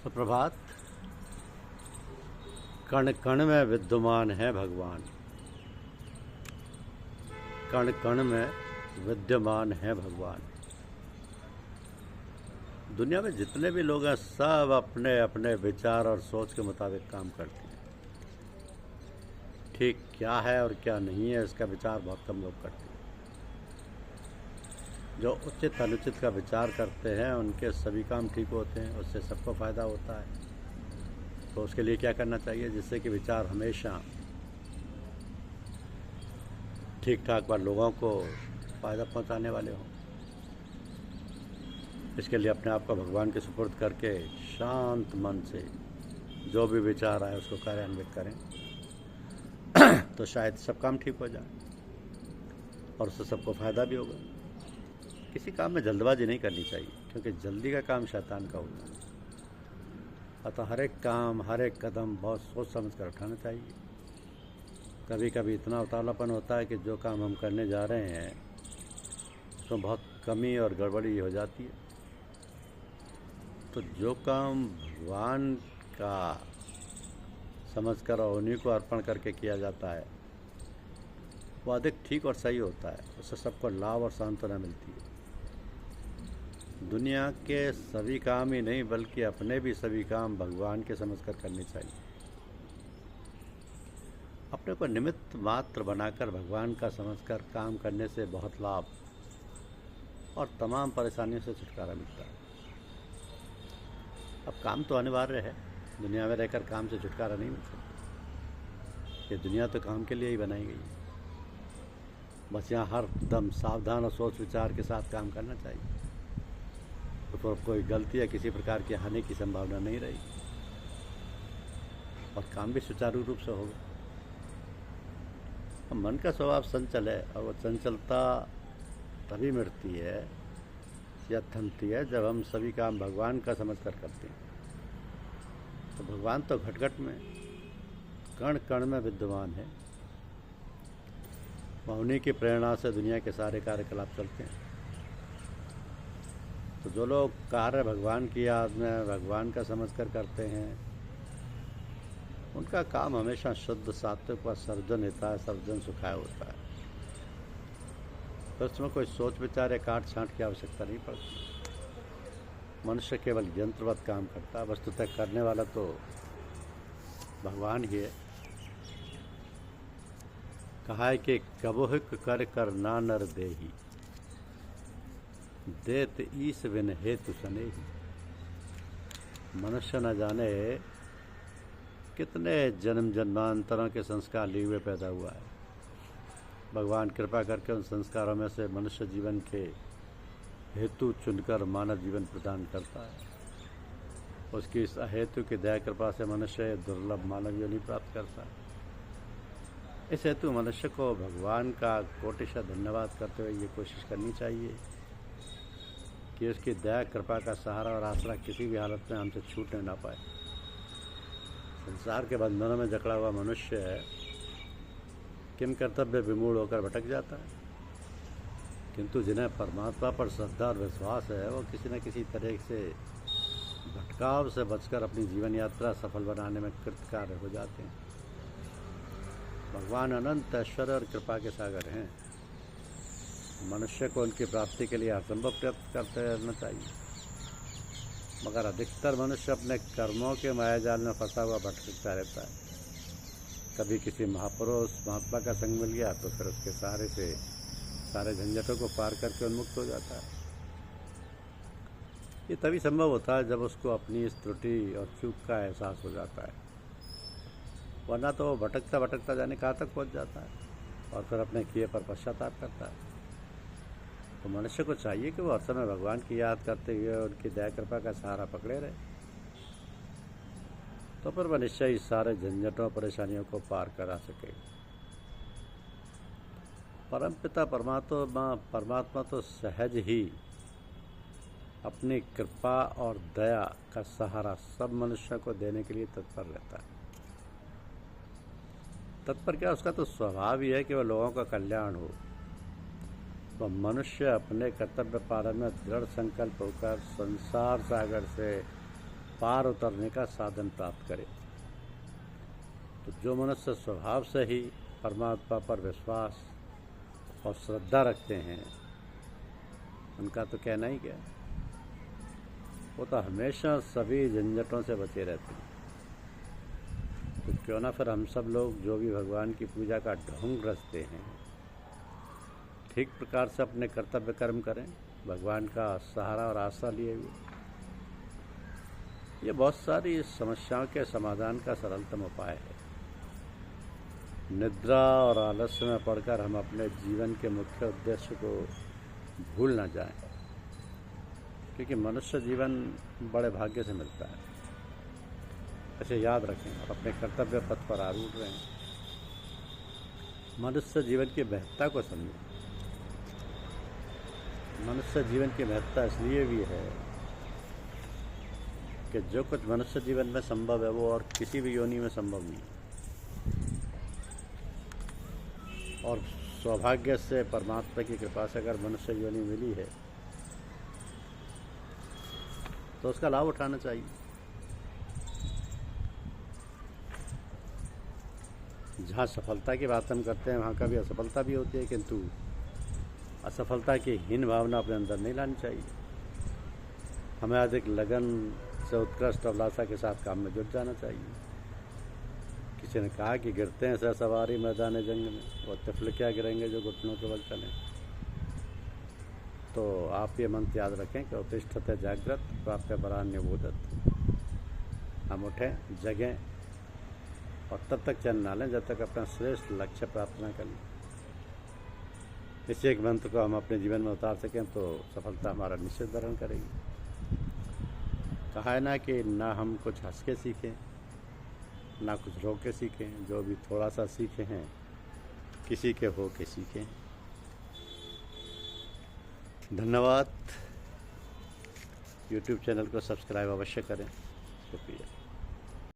सुप्रभात। कण कण में विद्यमान है भगवान। कण कण में विद्यमान है भगवान। दुनिया में जितने भी लोग हैं सब अपने अपने विचार और सोच के मुताबिक काम करते हैं। ठीक क्या है और क्या नहीं है इसका विचार बहुत कम लोग करते हैं। जो उचित अनुचित का विचार करते हैं उनके सभी काम ठीक होते हैं, उससे सबको फ़ायदा होता है। तो उसके लिए क्या करना चाहिए जिससे कि विचार हमेशा ठीक ठाक और लोगों को फ़ायदा पहुंचाने वाले हों। इसके लिए अपने आप को भगवान के सुपुर्द करके शांत मन से जो भी विचार आए उसको कार्यान्वित करें तो शायद सब काम ठीक हो जाए और उससे सबको फ़ायदा भी होगा। किसी काम में जल्दबाजी नहीं करनी चाहिए क्योंकि जल्दी का काम शैतान का होता है। अतः हर एक काम हर एक कदम बहुत सोच समझ कर उठाना चाहिए। कभी कभी इतना उतावलापन होता है कि जो काम हम करने जा रहे हैं उसमें बहुत कमी और गड़बड़ी हो जाती है। तो जो काम भगवान का समझकर और उन्हीं को अर्पण करके किया जाता है वो अधिक ठीक और सही होता है। उससे सबको लाभ और सांत्वना मिलती है। दुनिया के सभी काम ही नहीं बल्कि अपने भी सभी काम भगवान के समझकर करने चाहिए। अपने को निमित्त मात्र बनाकर भगवान का समझकर काम करने से बहुत लाभ और तमाम परेशानियों से छुटकारा मिलता है। अब काम तो अनिवार्य है, दुनिया में रहकर काम से छुटकारा नहीं मिल सकता। ये दुनिया तो काम के लिए ही बनाई गई है। बस यहाँ हर दम सावधान और सोच विचार के साथ काम करना चाहिए। तो कोई गलती या किसी प्रकार की हानि की संभावना नहीं रही और काम भी सुचारू रूप से होगा। मन का स्वभाव चंचल है और वो चंचलता तभी मिटती है या थमती है जब हम सभी काम भगवान का समझ कर करते हैं। तो भगवान तो घट घट में कण कण में विद्यमान है। उन्हीं की प्रेरणा से दुनिया के सारे कार्यकलाप चलते हैं। तो जो लोग कार्य भगवान की याद में भगवान का समझ कर करते हैं उनका काम हमेशा शुद्ध सात्विक व सर्वजन हिताय सर्वजन सुखाय होता है। तो उसमें कोई सोच विचार या काट छांट की आवश्यकता नहीं पड़ती। मनुष्य केवल यंत्रवत काम करता है। वस्तुतः करने वाला तो भगवान ही है। कहा है कि कबोहिक कर कर ना नर देही देत ईस विन हेतु सनेही। मनुष्य न जाने कितने जन्म जन्मांतरों के संस्कार लिए हुए पैदा हुआ है। भगवान कृपा करके उन संस्कारों में से मनुष्य जीवन के हेतु चुनकर मानव जीवन प्रदान करता है। उसकी इस अहेतु की दया कृपा से मनुष्य दुर्लभ मानव योनि प्राप्त करता है। इस हेतु मनुष्य को भगवान का कोटिशः धन्यवाद करते हुए ये कोशिश करनी चाहिए कि उसकी दया कृपा का सहारा और आसरा किसी भी हालत में हमसे छूटने ना पाए। संसार के बंधनों में जकड़ा हुआ मनुष्य किम कर्तव्य विमूढ़ होकर भटक जाता है, किंतु जिन्हें परमात्मा पर श्रद्धा और विश्वास है वो किसी न किसी तरह से भटकाव से बचकर अपनी जीवन यात्रा सफल बनाने में कृतकार्य हो जाते हैं। भगवान अनंत ऐश्वर्य और कृपा के सागर हैं। मनुष्य को उनकी प्राप्ति के लिए असंभव प्रयत्न करते रहना चाहिए, मगर अधिकतर मनुष्य अपने कर्मों के मायाजाल में फंसा हुआ भटकता रहता है। कभी किसी महापुरुष महात्मा का संग मिल गया तो फिर उसके सहारे से सारे झंझटों को पार करके उन्मुक्त हो जाता है। ये तभी संभव होता है जब उसको अपनी इस त्रुटि और चूक का एहसास हो जाता है, वरना तो भटकता भटकता जाने कहाँ तक पहुँच जाता है और फिर अपने किए पर पश्चाताप करता है। तो मनुष्य को चाहिए कि वो हर समय भगवान की याद करते हुए उनकी दया कृपा का सहारा पकड़े रहे, तो फिर वह निश्चय इस सारे झंझटों परेशानियों को पार करा सके। परमपिता परमात्मा तो सहज ही अपनी कृपा और दया का सहारा सब मनुष्यों को देने के लिए तत्पर रहता है। तत्पर क्या, उसका तो स्वभाव ही है कि वह लोगों का कल्याण हो। वह मनुष्य अपने कर्तव्य पालन में दृढ़ संकल्प होकर संसार सागर से पार उतरने का साधन प्राप्त करे। तो जो मनुष्य स्वभाव से ही परमात्मा पर विश्वास और श्रद्धा रखते हैं, उनका तो कहना ही क्या, वो तो हमेशा सभी झंझटों से बचे रहते हैं। तो क्यों ना फिर हम सब लोग जो भी भगवान की पूजा का ढोंग रचते हैं, ठीक प्रकार से अपने कर्तव्य कर्म करें, भगवान का सहारा और आशा लिए हुए। ये बहुत सारी समस्याओं के समाधान का सरलतम उपाय है। निद्रा और आलस्य में पड़कर हम अपने जीवन के मुख्य उद्देश्य को भूल न जाएं, क्योंकि मनुष्य जीवन बड़े भाग्य से मिलता है। ऐसे याद रखें और अपने कर्तव्य पथ पर आरूढ़ रहें। मनुष्य जीवन की महत्ता को समझें। मनुष्य जीवन की महत्ता इसलिए भी है कि जो कुछ मनुष्य जीवन में संभव है वो और किसी भी योनि में संभव नहीं है। और सौभाग्य से परमात्मा की कृपा से अगर मनुष्य योनि मिली है तो उसका लाभ उठाना चाहिए। जहाँ सफलता की बात हम करते हैं वहाँ कभी असफलता भी होती है, किंतु असफलता की हीन भावना अपने अंदर नहीं लानी चाहिए। हमें अधिक लगन से उत्कृष्ट अभिलाषा के साथ काम में जुट जाना चाहिए। किसी ने कहा कि गिरते हैं सर सवारी मैदान जंग में, वो तिफल क्या गिरेंगे जो घुटनों के बल चलें। तो आप ये मंत्र याद रखें कि उत्तिष्ठते जागृत प्राप्य परान्य बोधत। हम उठें, जगें और तब तक चैन ना लें जब तक अपना श्रेष्ठ लक्ष्य प्राप्त न कर लें। इस एक मंत्र को हम अपने जीवन में उतार सकें तो सफलता हमारा निश्चित वरण करेगी। कहा है ना कि ना हम कुछ हंस के सीखें, ना कुछ रो के सीखें, जो भी थोड़ा सा सीखे हैं किसी के हो के सीखें। धन्यवाद। YouTube चैनल को सब्सक्राइब अवश्य करें। शुक्रिया।